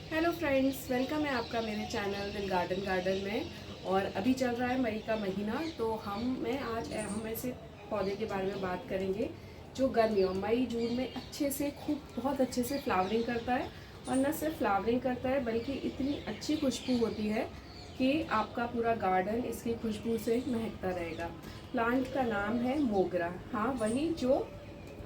Hello friends, welcome है आपका मेरे चैनल दिल गार्डन में। और अभी चल रहा है मई का महीना, तो हम ऐसे पौधे के बारे में बात करेंगे जो गर्मियों मई जून में अच्छे से बहुत अच्छे से फ्लावरिंग करता है। और न सिर्फ फ्लावरिंग करता है बल्कि इतनी अच्छी खुशबू होती है कि आपका पूरा गार्डन इसकी खुशबू से महकता रहेगा। प्लांट का नाम है मोगरा। हाँ, वही जो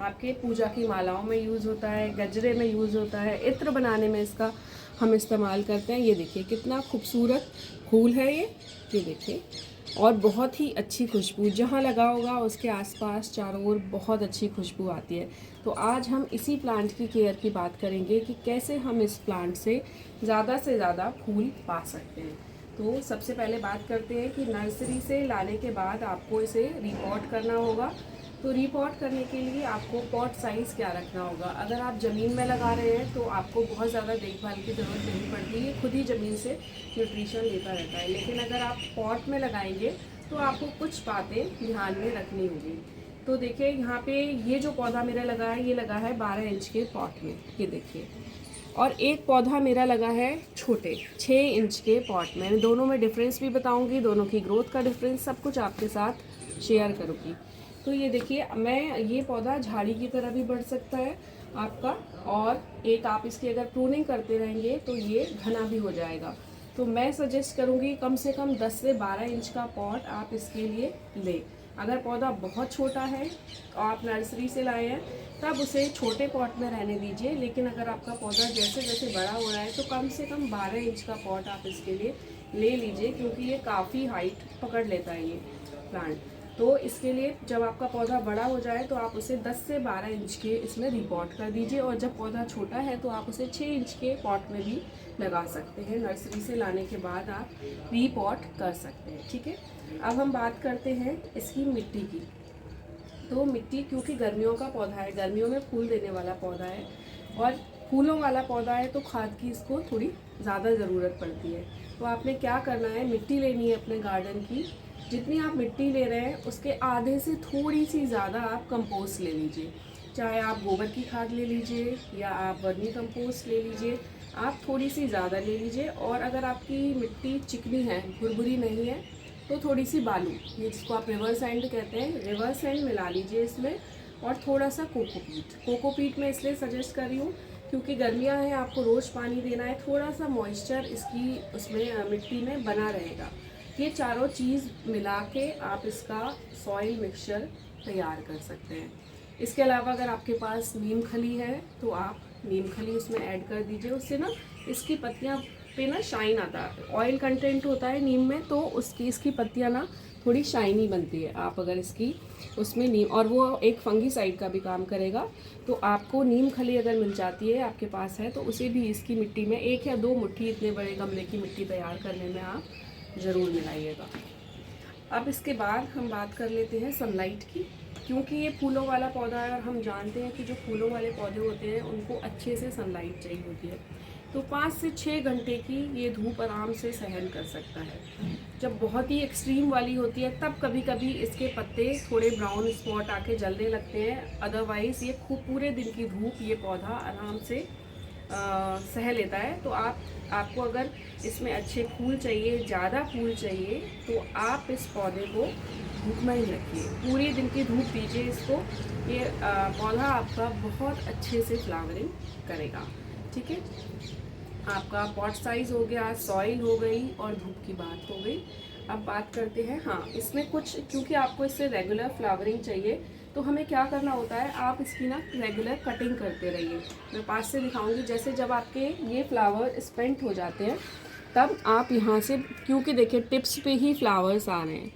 आपके पूजा की मालाओं में यूज़ होता है, गजरे में यूज़ होता है, इत्र बनाने में इसका हम इस्तेमाल करते हैं। ये देखिए कितना खूबसूरत फूल है ये देखिए। और बहुत ही अच्छी खुशबू, जहाँ लगा होगा उसके आसपास चारों ओर बहुत अच्छी खुशबू आती है। तो आज हम इसी प्लांट की केयर की बात करेंगे कि कैसे हम इस प्लांट से ज़्यादा फूल पा सकते हैं। तो सबसे पहले बात करते हैं कि नर्सरी से लाने के बाद आपको इसे रिपॉट करना होगा। तो रिपॉट करने के लिए आपको पॉट साइज़ क्या रखना होगा। अगर आप ज़मीन में लगा रहे हैं तो आपको बहुत ज़्यादा देखभाल की ज़रूरत नहीं पड़ती, ये खुद ही ज़मीन से न्यूट्रिशन लेता रहता है। लेकिन अगर आप पॉट में लगाएंगे तो आपको कुछ बातें ध्यान में रखनी होगी। तो देखिए यहाँ पे ये जो पौधा मेरा लगा है, ये लगा है 12 इंच के पॉट में, ये देखिए। और एक पौधा मेरा लगा है छोटे 6 इंच के पॉट में। दोनों में डिफरेंस भी बताऊंगी, दोनों की ग्रोथ का डिफरेंस सब कुछ आपके साथ शेयर करूँगी। तो ये देखिए, ये पौधा झाड़ी की तरह भी बढ़ सकता है आपका। और एक आप इसकी अगर प्रूनिंग करते रहेंगे तो ये घना भी हो जाएगा। तो मैं सजेस्ट करूँगी कम से कम 10 से 12 इंच का पॉट आप इसके लिए लें। अगर पौधा बहुत छोटा है, आप नर्सरी से लाए हैं, तब उसे छोटे पॉट में रहने दीजिए। लेकिन अगर आपका पौधा जैसे जैसे बड़ा हो रहा है तो कम से कम 12 इंच का पॉट आप इसके लिए ले लीजिए, क्योंकि ये काफ़ी हाइट पकड़ लेता है ये प्लांट। तो इसके लिए जब आपका पौधा बड़ा हो जाए तो आप उसे 10 से 12 इंच के इसमें रिपॉट कर दीजिए। और जब पौधा छोटा है तो आप उसे 6 इंच के पॉट में भी लगा सकते हैं। नर्सरी से लाने के बाद आप रीपॉट कर सकते हैं, ठीक है। अब हम बात करते हैं इसकी मिट्टी की। तो मिट्टी, क्योंकि गर्मियों का पौधा है, गर्मियों में फूल देने वाला पौधा है और फूलों वाला पौधा है, तो खाद की इसको थोड़ी ज़्यादा ज़रूरत पड़ती है। तो आपने क्या करना है, मिट्टी लेनी है अपने गार्डन की। जितनी आप मिट्टी ले रहे हैं उसके आधे से थोड़ी सी ज़्यादा आप कंपोस्ट ले लीजिए। चाहे आप गोबर की खाद ले लीजिए या आप वर्मी कंपोस्ट ले लीजिए, आप थोड़ी सी ज़्यादा ले लीजिए। और अगर आपकी मिट्टी चिकनी है, भुरभुरी नहीं है, तो थोड़ी सी बालू, ये जिसको आप रिवर सैंड कहते हैं, रिवर सैंड मिला लीजिए इसमें। और थोड़ा सा कोकोपीट मैं इसलिए सजेस्ट कर रही हूँ क्योंकि गर्मियाँ हैं, आपको रोज़ पानी देना है, थोड़ा सा मॉइस्चर इसकी उसमें मिट्टी में बना रहेगा। ये चारों चीज़ मिला के आप इसका सॉइल मिक्सचर तैयार कर सकते हैं। इसके अलावा अगर आपके पास नीम खली है तो आप नीम खली उसमें ऐड कर दीजिए। उससे ना इसकी पत्तियां पे ना शाइन आता है, ऑयल कंटेंट होता है नीम में, तो इसकी पत्तियां ना थोड़ी शाइनी बनती है। आप अगर इसकी उसमें नीम, और वो एक फंगीसाइड का भी काम करेगा। तो आपको नीम खली अगर मिल जाती है, आपके पास है, तो उसे भी इसकी मिट्टी में 1 या 2 मुट्ठी इतने बड़े गमले की मिट्टी तैयार करने में आप ज़रूर मिलाइएगा। अब इसके बाद हम बात कर लेते हैं सनलाइट की। क्योंकि ये फूलों वाला पौधा है और हम जानते हैं कि जो फूलों वाले पौधे होते हैं उनको अच्छे से सनलाइट चाहिए होती है। तो 5 से 6 घंटे की ये धूप आराम से सहन कर सकता है। जब बहुत ही एक्सट्रीम वाली होती है तब कभी कभी इसके पत्ते थोड़े ब्राउन स्पॉट आके जलने लगते हैं। अदरवाइज़ ये खूब पूरे दिन की धूप ये पौधा आराम से सह लेता है। तो आपको अगर इसमें अच्छे फूल चाहिए, ज़्यादा फूल चाहिए, तो आप इस पौधे को धूप में ही रखिए, पूरे दिन की धूप दीजिए इसको। ये पौधा आपका बहुत अच्छे से फ्लावरिंग करेगा, ठीक है। आपका पॉट साइज़ हो गया, सॉइल हो गई और धूप की बात हो गई। अब बात करते हैं, हाँ, इसमें कुछ, क्योंकि आपको इससे रेगुलर फ्लावरिंग चाहिए तो हमें क्या करना होता है, आप इसकी ना रेगुलर कटिंग करते रहिए। मैं पास से दिखाऊंगी। जैसे जब आपके ये फ्लावर स्पेंट हो जाते हैं तब आप यहाँ से, क्योंकि देखिए टिप्स पे ही फ्लावर्स आ रहे हैं,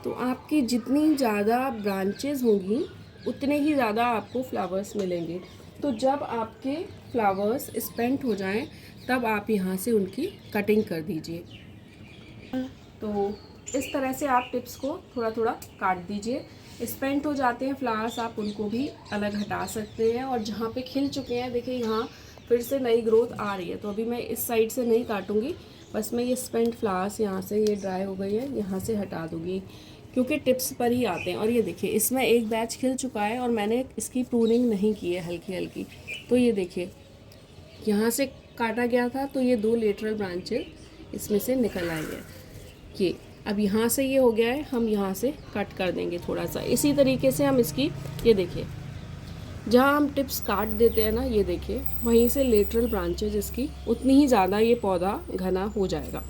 तो आपकी जितनी ज़्यादा ब्रांचेस होंगी उतने ही ज़्यादा आपको फ्लावर्स मिलेंगे। तो जब आपके फ्लावर्स स्पेंट हो जाएं तब आप यहाँ से उनकी कटिंग कर दीजिए। तो इस तरह से आप टिप्स को थोड़ा थोड़ा काट दीजिए। स्पेंट हो जाते हैं फ्लावर्स, आप उनको भी अलग हटा सकते हैं। और जहाँ पे खिल चुके हैं, देखिए यहाँ फिर से नई ग्रोथ आ रही है। तो अभी मैं इस साइड से नहीं काटूंगी, बस मैं ये स्पेंट फ्लावर्स यहाँ से, ये ड्राई हो गई है, यहाँ से हटा दूँगी, क्योंकि टिप्स पर ही आते हैं। और ये देखिए इसमें एक बैच खिल चुका है और मैंने इसकी प्रूनिंग नहीं की है, हल्की हल्की। तो ये देखिए यहाँ से काटा गया था, तो ये 2 लेटरल ब्रांचेस इसमें से निकल आई है। ये अब यहाँ से ये हो गया है, हम यहाँ से कट कर देंगे थोड़ा सा। इसी तरीके से हम इसकी, ये देखिए जहाँ हम टिप्स काट देते हैं ना, ये देखिए वहीं से लेटरल ब्रांचेज इसकी उतनी ही ज़्यादा ये पौधा घना हो जाएगा।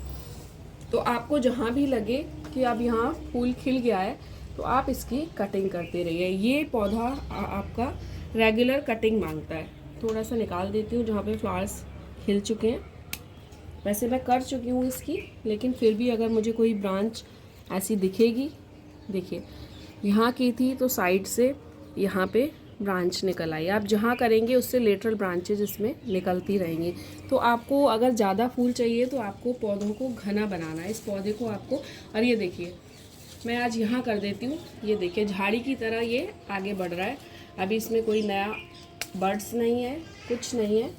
तो आपको जहाँ भी लगे कि अब यहाँ फूल खिल गया है तो आप इसकी कटिंग करते रहिए। ये पौधा आपका रेगुलर कटिंग मांगता है। थोड़ा सा निकाल देती हूँ जहाँ पे फ्लावर्स खिल चुके हैं। वैसे मैं कर चुकी हूँ इसकी, लेकिन फिर भी अगर मुझे कोई ब्रांच ऐसी दिखेगी, देखिए यहाँ की थी तो साइड से यहाँ पे ब्रांच निकल आई। आप जहाँ करेंगे उससे लेटरल ब्रांचेज इसमें निकलती रहेंगी। तो आपको अगर ज़्यादा फूल चाहिए तो आपको पौधों को घना बनाना है। इस पौधे को आपको, और ये देखिए मैं आज यहाँ कर देती हूँ, ये देखिए झाड़ी की तरह ये आगे बढ़ रहा है। अभी इसमें कोई नया बर्ड्स नहीं है, कुछ नहीं है।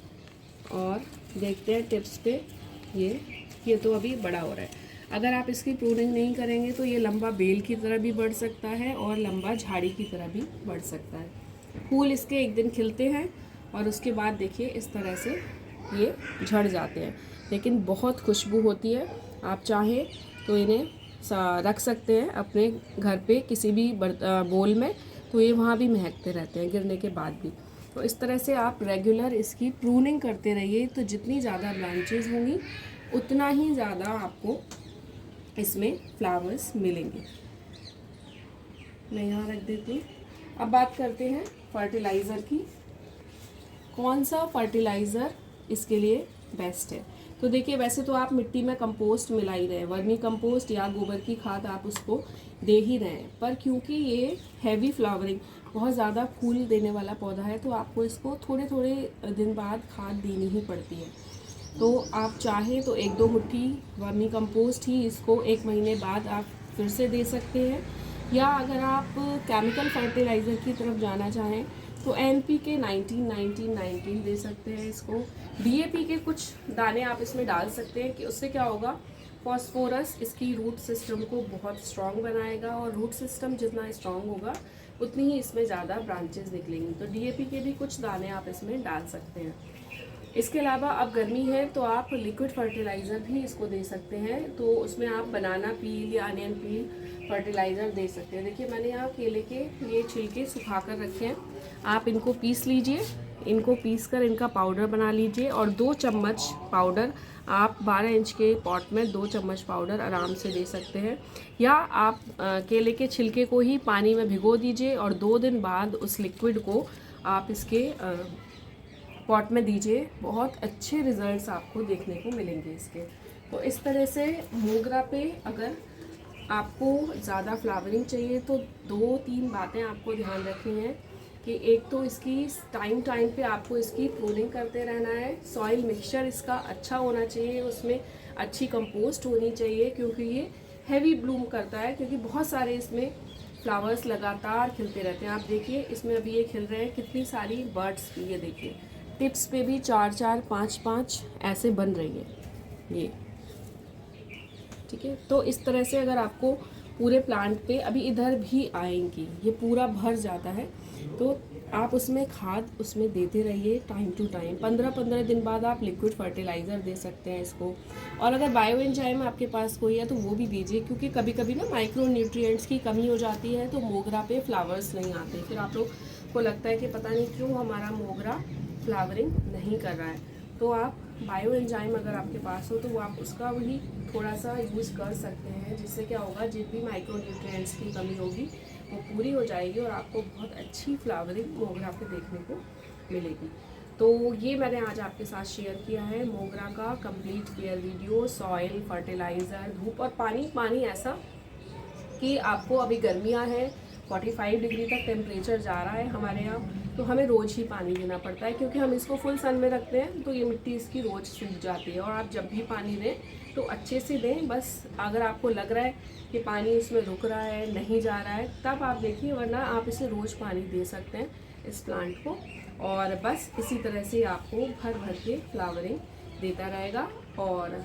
और देखते हैं टिप्स पे, ये तो अभी बड़ा हो रहा है। अगर आप इसकी प्रूनिंग नहीं करेंगे तो ये लंबा बेल की तरह भी बढ़ सकता है और लंबा झाड़ी की तरह भी बढ़ सकता है। फूल इसके एक दिन खिलते हैं और उसके बाद देखिए इस तरह से ये झड़ जाते हैं, लेकिन बहुत खुशबू होती है। आप चाहें तो इन्हें रख सकते हैं अपने घर पे किसी भी बोल में, तो ये वहाँ भी महकते रहते हैं गिरने के बाद भी। तो इस तरह से आप रेगुलर इसकी प्रूनिंग करते रहिए, तो जितनी ज़्यादा ब्रांचेज होंगी उतना ही ज़्यादा आपको इसमें फ्लावर्स मिलेंगे। मैं यहाँ रख देती हूँ। अब बात करते हैं फर्टिलाइज़र की। कौन सा फर्टिलाइज़र इसके लिए बेस्ट है? तो देखिए वैसे तो आप मिट्टी में कंपोस्ट मिला ही रहे हैं, वर्मी कंपोस्ट या गोबर की खाद आप उसको दे ही रहे हैं, पर क्योंकि ये हैवी फ्लावरिंग बहुत ज़्यादा फूल देने वाला पौधा है तो आपको इसको थोड़े थोड़े दिन बाद खाद देनी ही पड़ती है। तो आप चाहें तो 1-2 मुट्ठी वर्मी कंपोस्ट ही इसको 1 महीने बाद आप फिर से दे सकते हैं, या अगर आप केमिकल फर्टिलाइज़र की तरफ जाना चाहें तो NPK 19-19-19 दे सकते हैं इसको। DAP के कुछ दाने आप इसमें डाल सकते हैं कि उससे क्या होगा, फॉस्फोरस इसकी रूट सिस्टम को बहुत स्ट्रॉन्ग बनाएगा, और रूट सिस्टम जितना स्ट्रॉन्ग होगा उतनी ही इसमें ज़्यादा ब्रांचेस निकलेंगी। तो DAP के भी कुछ दाने आप इसमें डाल सकते हैं। इसके अलावा अब गर्मी है तो आप लिक्विड फर्टिलाइज़र भी इसको दे सकते हैं, तो उसमें आप बनाना पील या अनियन पील फर्टिलाइज़र दे सकते हैं। देखिए मैंने यहाँ केले के ये छिलके सुखा कर रखे हैं, आप इनको पीस लीजिए, इनको पीस कर इनका पाउडर बना लीजिए, और 2 चम्मच पाउडर आप 12 इंच के पॉट में 2 चम्मच पाउडर आराम से दे सकते हैं। या आप केले के छिलके को ही पानी में भिगो दीजिए और 2 दिन बाद उस लिक्विड को आप इसके पॉट में दीजिए। बहुत अच्छे रिजल्ट्स आपको देखने को मिलेंगे इसके। तो इस तरह से मोगरा पे अगर आपको ज़्यादा फ्लावरिंग चाहिए तो 2-3 बातें आपको ध्यान रखनी है कि एक तो इसकी टाइम पे आपको इसकी प्रूनिंग करते रहना है। सॉइल मिक्सचर इसका अच्छा होना चाहिए, उसमें अच्छी कंपोस्ट होनी चाहिए, क्योंकि ये हैवी ब्लूम करता है, क्योंकि बहुत सारे इसमें फ्लावर्स लगातार खिलते रहते हैं। आप देखिए इसमें अभी ये खिल रहे हैं, कितनी सारी बर्ड्स भी, ये देखिए टिप्स पे भी 4-4, 5-5 ऐसे बन रही है ये, ठीक है। तो इस तरह से अगर आपको पूरे प्लांट पे, अभी इधर भी आएंगी, ये पूरा भर जाता है, तो आप उसमें खाद उसमें देते रहिए टाइम टू टाइम। 15-15 दिन बाद आप लिक्विड फर्टिलाइज़र दे सकते हैं इसको। और अगर बायो एंजाइम आपके पास कोई है तो वो भी दीजिए, क्योंकि कभी कभी ना माइक्रो न्यूट्रिएंट्स की कमी हो जाती है तो मोगरा पे फ्लावर्स नहीं आते। फिर आप लोग को लगता है कि पता नहीं क्यों हमारा मोगरा फ्लावरिंग नहीं कर रहा है। तो आप बायो एंजाइम अगर आपके पास हो तो वो आप उसका भी थोड़ा सा यूज़ कर सकते हैं, जिससे क्या होगा, जितनी माइक्रो न्यूट्रिएंट्स की कमी होगी वो पूरी हो जाएगी और आपको बहुत अच्छी फ्लावरिंग मोगरा पे देखने को मिलेगी। तो ये मैंने आज आपके साथ शेयर किया है मोगरा का complete care video. Soil, fertiliser, धूप और पानी ऐसा कि आपको अभी गर्मियाँ हैं, 45 डिग्री तक टेम्परेचर जा रहा है हमारे यहाँ, तो हमें रोज़ ही पानी देना पड़ता है, क्योंकि हम इसको फुल सन में रखते हैं तो ये मिट्टी इसकी रोज़ सूख जाती है। और आप जब भी पानी दें तो अच्छे से दें। बस अगर आपको लग रहा है कि पानी इसमें रुक रहा है, नहीं जा रहा है, तब आप देखिए, वरना आप इसे रोज़ पानी दे सकते हैं इस प्लांट को। और बस इसी तरह से आपको भर भर के फ्लावरिंग देता रहेगा और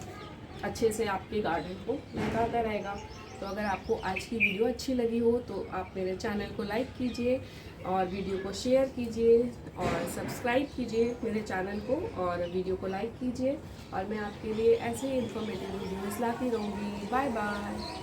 अच्छे से आपके गार्डन को महकाता रहेगा। तो अगर आपको आज की वीडियो अच्छी लगी हो तो आप मेरे चैनल को लाइक कीजिए और वीडियो को शेयर कीजिए और सब्सक्राइब कीजिए मेरे चैनल को और वीडियो को लाइक कीजिए। और मैं आपके लिए ऐसे ही इन्फॉर्मेटिव वीडियोज़ लाती रहूँगी। Bye bye.